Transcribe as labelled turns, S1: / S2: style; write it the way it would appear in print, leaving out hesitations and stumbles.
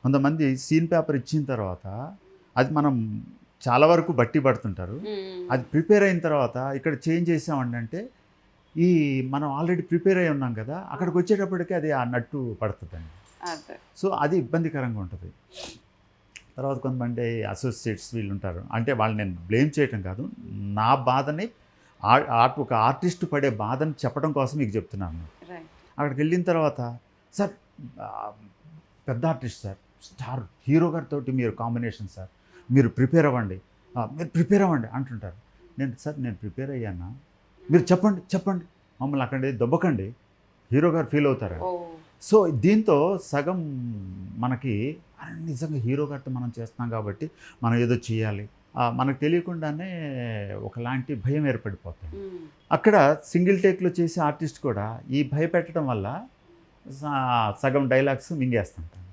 S1: కొంతమంది scene paper ఇచ్చిన తర్వాత అది మనం చాలా వరకు బట్టి పడుతుంటారు. అది ప్రిపేర్ అయిన తర్వాత ఇక్కడ చేంజ్ చేసామండి అంటే ఈ మనం ఆల్రెడీ ప్రిపేర్ అయి ఉన్నాం కదా, అక్కడికి వచ్చేటప్పటికి అది ఆ నట్టు పడుతుందండి. సో అది ఇబ్బందికరంగా ఉంటుంది. తర్వాత కొంతమంది అసోసియేట్స్ వీళ్ళు ఉంటారు. అంటే వాళ్ళు నేను బ్లేమ్ చేయటం కాదు, నా బాధని ఒక ఆర్టిస్ట్ పడే బాధని చెప్పడం కోసం మీకు చెప్తున్నాను. అక్కడికి వెళ్ళిన తర్వాత సార్ పెద్ద ఆర్టిస్ట్ సార్, స్టార్ హీరో గారితో మీరు కాంబినేషన్ సార్, మీరు ప్రిపేర్ అవ్వండి, మీరు ప్రిపేర్ అవ్వండి అంటుంటారు. నేను ప్రిపేర్ అయ్యానా, మీరు చెప్పండి చెప్పండి, మమ్మల్ని అక్కడే దొబ్బకండి, హీరో గారు ఫీల్ అవుతారు. సో దీంతో సగం మనకి నిజంగా హీరో గారితో మనం చేస్తున్నాం కాబట్టి మనం ఏదో చేయాలి, మనకు తెలియకుండానే ఒకలాంటి భయం ఏర్పడిపోతుంది. అక్కడ సింగిల్ టేక్లో చేసే ఆర్టిస్ట్ కూడా ఈ భయపెట్టడం వల్ల సగం డైలాగ్స్ మింగేస్తుంటాను.